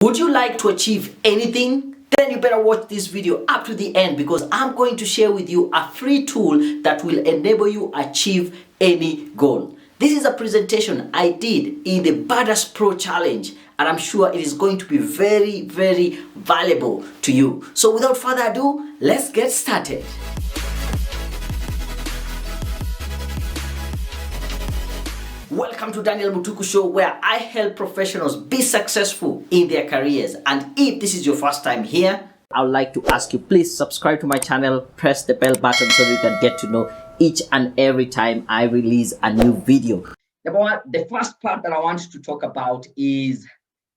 Would you like to achieve anything? Then you better watch this video up to the end because I'm going to share with you a free tool that will enable you achieve any goal. This is a presentation I did in the Badass Pro Challenge and I'm sure it is going to be very, very valuable to you. So without further ado, let's get started. Welcome to Daniel Mutuku Show, where I help professionals be successful in their careers. And if this is your first time here, I would like to ask you, please subscribe to my channel, press the bell button so you can get to know each and every time I release a new video. Number one, the first part that I want to talk about is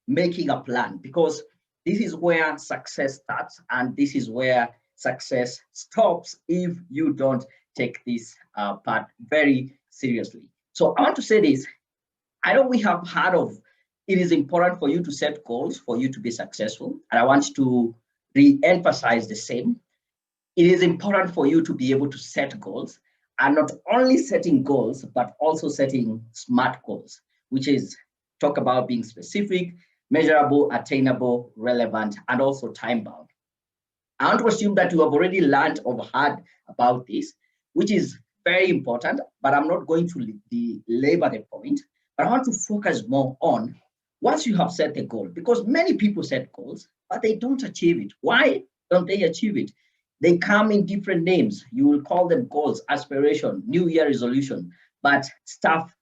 making a plan, because this is where success starts and this is where success stops if you don't take this part very seriously. So I want to say this. I know we have heard of it is important for you to set goals for you to be successful. And I want to re-emphasize the same. It is important for you to be able to set goals, and not only setting goals, but also setting SMART goals, which is talk about being specific, measurable, attainable, relevant, and also time bound. I want to assume that you have already learned or heard about this, which is very important, but I'm not going to labor the point. But I want to focus more on once you have set the goal, because many people set goals, but they don't achieve it. Why don't they achieve it? They come in different names. You will call them goals, aspiration, New Year resolution, but stuff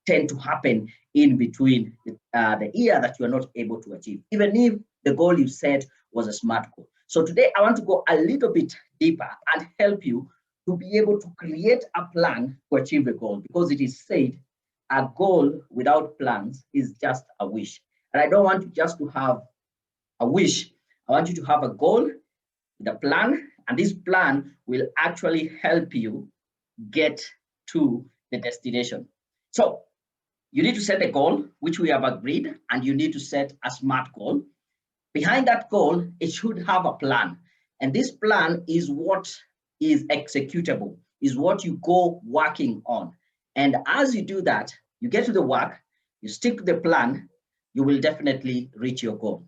tend to happen in between the year that you are not able to achieve, even if the goal you set was a SMART goal. So today I want to go a little bit deeper and help you to be able to create a plan to achieve a goal, because it is said a goal without plans is just a wish. And I don't want you just to have a wish. I want you to have a goal with a plan, and this plan will actually help you get to the destination. So you need to set a goal, which we have agreed, and you need to set a SMART goal. Behind that goal, it should have a plan. And this plan is what is executable, is what you go working on. And as you do that, you get to the work, you stick to the plan, you will definitely reach your goal.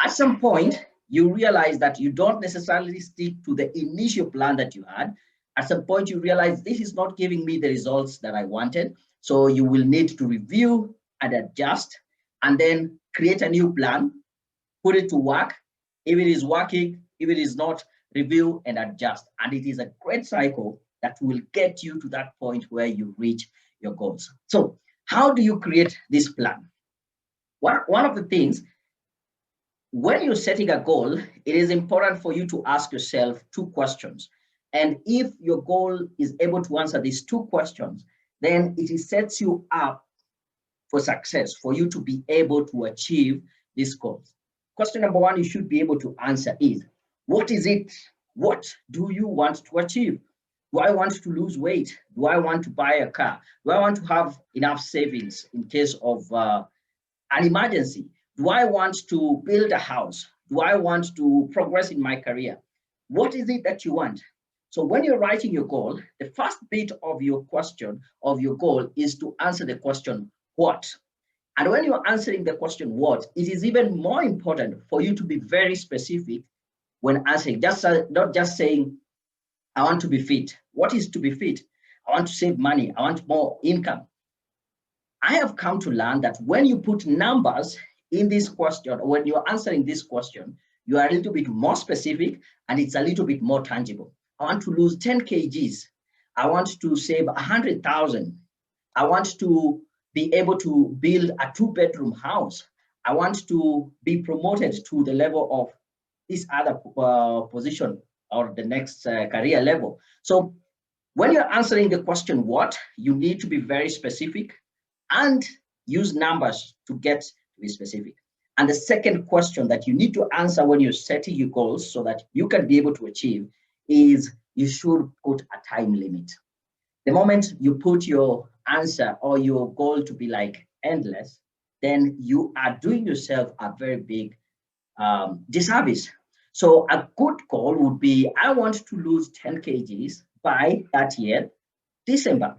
At some point, you realize that you don't necessarily stick to the initial plan that you had. At some point, you realize this is not giving me the results that I wanted. So you will need to review and adjust, and then create a new plan, put it to work. If it is working, if it is not, review and adjust. And it is a great cycle that will get you to that point where you reach your goals. So how do you create this plan? One of the things, when you're setting a goal, it is important for you to ask yourself two questions. And if your goal is able to answer these two questions, then it sets you up for success, for you to be able to achieve these goals. Question number one you should be able to answer is, what is it? What do you want to achieve? Do I want to lose weight? Do I want to buy a car? Do I want to have enough savings in case of an emergency? Do I want to build a house? Do I want to progress in my career? What is it that you want? So when you're writing your goal, the first bit of your question, of your goal, is to answer the question, what? And when you're answering the question, what, it is even more important for you to be very specific when answering, not just saying, I want to be fit. What is to be fit? I want to save money. I want more income. I have come to learn that when you put numbers in this question, or when you're answering this question, you are a little bit more specific and it's a little bit more tangible. I want to lose 10 kgs. I want to save 100,000. I want to be able to build a 2-bedroom house. I want to be promoted to the level of this other position or the next career level. So when you're answering the question, what, you need to be very specific and use numbers to get to be specific. And the second question that you need to answer when you're setting your goals so that you can be able to achieve is, you should put a time limit. The moment you put your answer or your goal to be like endless, then you are doing yourself a very big disservice. So a good goal would be, I want to lose 10 kgs by that year, December,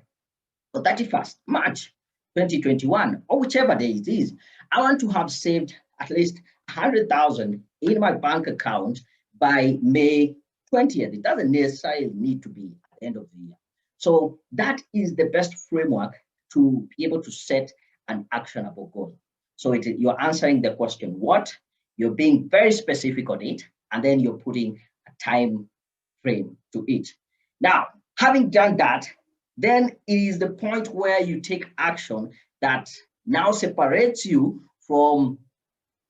or 31st March 2021, or whichever day it is. I want to have saved at least 100,000 in my bank account by May 20th. It doesn't necessarily need to be at the end of the year. So that is the best framework to be able to set an actionable goal. So you're answering the question, what? You're being very specific on it, and then you're putting a time frame to it. Now, having done that, then it is the point where you take action that now separates you from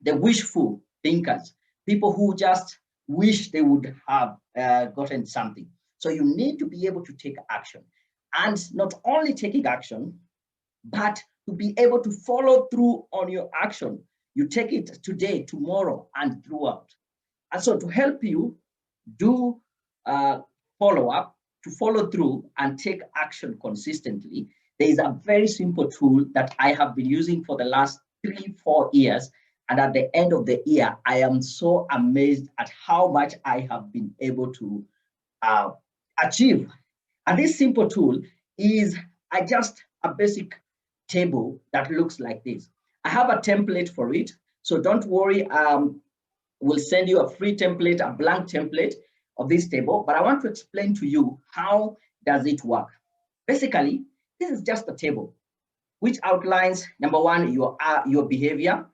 the wishful thinkers, people who just wish they would have gotten something. So you need to be able to take action, and not only taking action, but to be able to follow through on your action. You take it today, tomorrow, and throughout. And so to help you do follow up, to follow through and take action consistently, there is a very simple tool that I have been using for the last 3-4 years. And at the end of the year, I am so amazed at how much I have been able to achieve. And this simple tool is just a basic table that looks like this. I have a template for it, so don't worry. We'll send you a free template, a blank template of this table, but I want to explain to you how does it work. Basically, this is just a table which outlines, number one, your behavior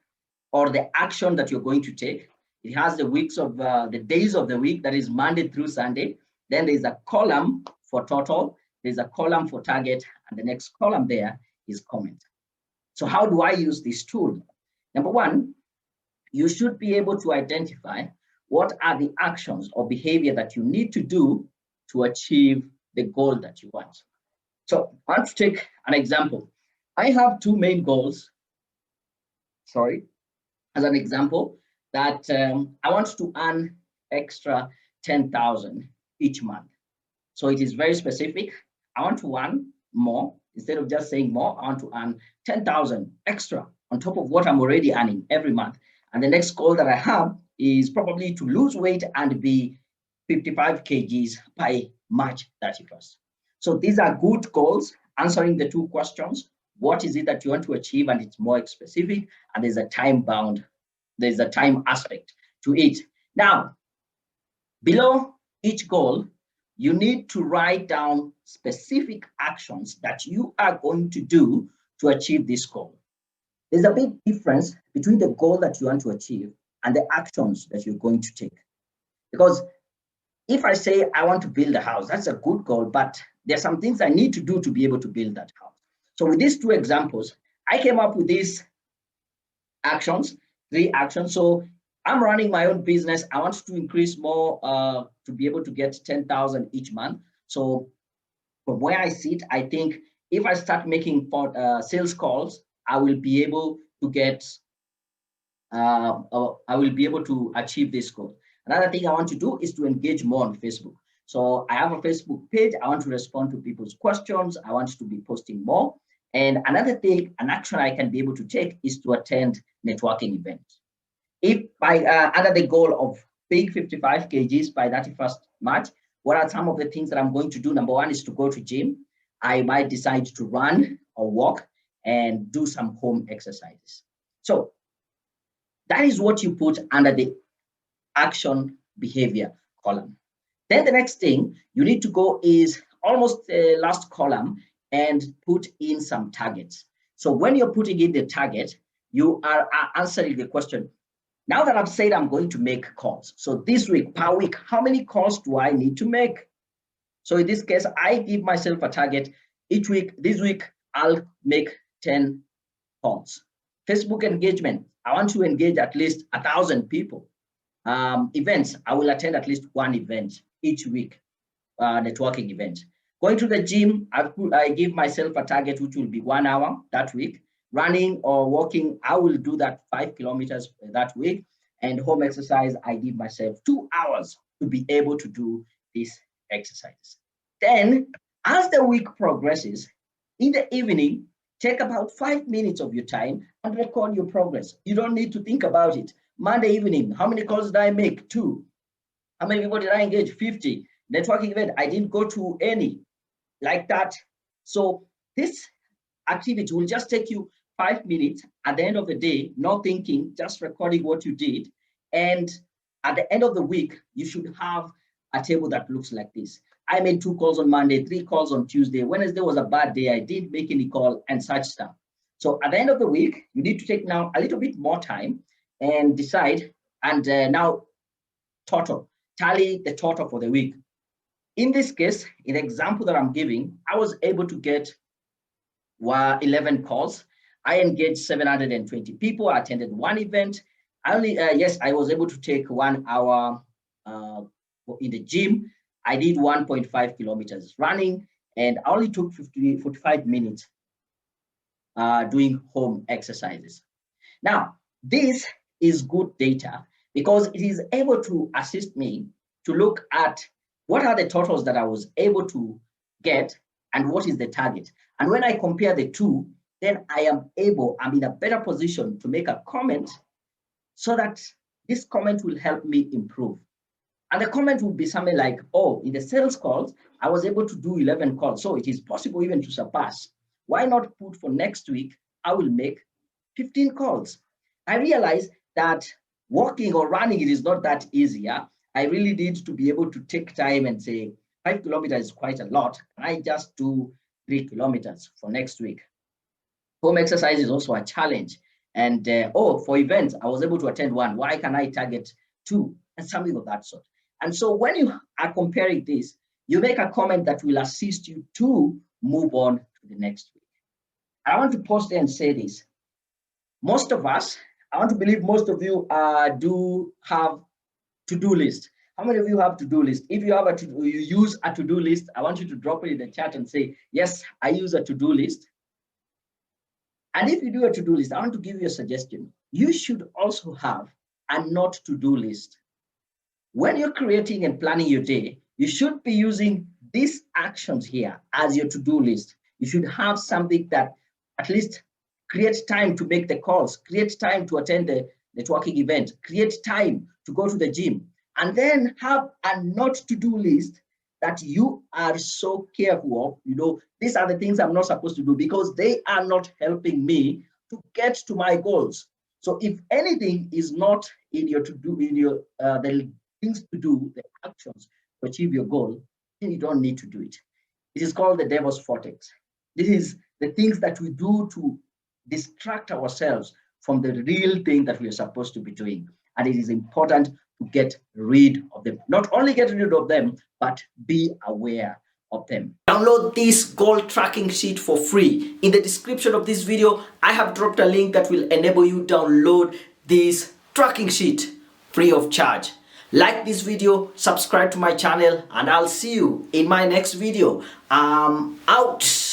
or the action that you're going to take. It has the days of the week, that is Monday through Sunday. Then there's a column for total, there's a column for target, and the next column there is comment. So how do I use this tool? Number one, you should be able to identify what are the actions or behavior that you need to do to achieve the goal that you want. So I want to take an example. I have two main goals, as an example, that I want to earn extra 10,000 each month. So it is very specific. I want to earn more. Instead of just saying more, I want to earn 10,000 extra on top of what I'm already earning every month. And the next goal that I have is probably to lose weight and be 55 kgs by March 31st. So these are good goals, answering the two questions. What is it that you want to achieve? And it's more specific, and there's a time bound, there's a time aspect to it. Now, below each goal, you need to write down specific actions that you are going to do to achieve this goal. There's a big difference between the goal that you want to achieve and the actions that you're going to take. Because if I say I want to build a house, that's a good goal, but there's some things I need to do to be able to build that house. So with these two examples, I came up with these actions, 3 actions. So I'm running my own business. I want to increase more to be able to get 10,000 each month. So from where I sit, I think if I start making sales calls, I will be able to get, I will be able to achieve this goal. Another thing I want to do is to engage more on Facebook. So I have a Facebook page. I want to respond to people's questions. I want to be posting more. And another thing, an action I can be able to take is to attend networking events. If under the goal of being 55 kgs by 31st March, what are some of the things that I'm going to do? Number one is to go to gym. I might decide to run or walk and do some home exercises. So that is what you put under the action behavior column. Then the next thing you need to go is almost the last column and put in some targets. So when you're putting in the target, you are answering the question. Now that I've said I'm going to make calls, so this week, per week, how many calls do I need to make? So in this case, I give myself a target each week. This week, I'll make 10 calls. Facebook engagement, I want to engage at least 1,000 people. Events, I will attend at least 1 event each week, networking event. Going to the gym, I give myself a target which will be 1 hour that week. Running or walking, I will do that 5 kilometers that week. And home exercise, I give myself 2 hours to be able to do these exercises. Then, as the week progresses, in the evening, take about 5 minutes of your time and record your progress. You don't need to think about it. Monday evening, how many calls did I make? 2. How many people did I engage? 50. Networking event, I didn't go to any, like that. So this activity will just take you 5 minutes at the end of the day, not thinking, just recording what you did. And at the end of the week, you should have a table that looks like this. I made 2 calls on Monday, 3 calls on Tuesday. Wednesday was a bad day. I didn't make any call and such stuff. So at the end of the week, you need to take now a little bit more time and decide and now tally the total for the week. In this case, in the example that I'm giving, I was able to get 11 calls. I engaged 720 people. I attended 1 event. I was able to take 1 hour in the gym. I did 1.5 kilometers running, and I only took 45 minutes doing home exercises. Now, this is good data because it is able to assist me to look at what are the totals that I was able to get and what is the target. And when I compare the two, then I'm in a better position to make a comment so that this comment will help me improve. And the comment would be something like, oh, in the sales calls, I was able to do 11 calls. So it is possible even to surpass. Why not put for next week, I will make 15 calls. I realized that walking or running, it is not that easy. Yeah? I really need to be able to take time and say 5 kilometers is quite a lot. Can I just do 3 kilometers for next week? Home exercise is also a challenge. And for events, I was able to attend 1. Why can I target 2? And something of that sort. And so when you are comparing this, you make a comment that will assist you to move on to the next week. I want to pause there and say this. Most of us, I want to believe most of you do have to-do list. How many of you have to-do list? If you have you use a to-do list, I want you to drop it in the chat and say, yes, I use a to-do list. And if you do a to-do list, I want to give you a suggestion. You should also have a not to-do list. When you're creating and planning your day, you should be using these actions here as your to-do list. You should have something that at least creates time to make the calls, create time to attend the networking event, create time to go to the gym, and then have a not to-do list that you are so careful of. These are the things I'm not supposed to do because they are not helping me to get to my goals. So if anything is not in your to-do, the things to do, the actions to achieve your goal, then you don't need to do it. It is called the devil's vortex. This is the things that we do to distract ourselves from the real thing that we are supposed to be doing. And it is important to get rid of them. Not only get rid of them, but be aware of them. Download this goal tracking sheet for free. In the description of this video, I have dropped a link that will enable you download this tracking sheet free of charge. Like this video, subscribe to my channel, and I'll see you in my next video. Out.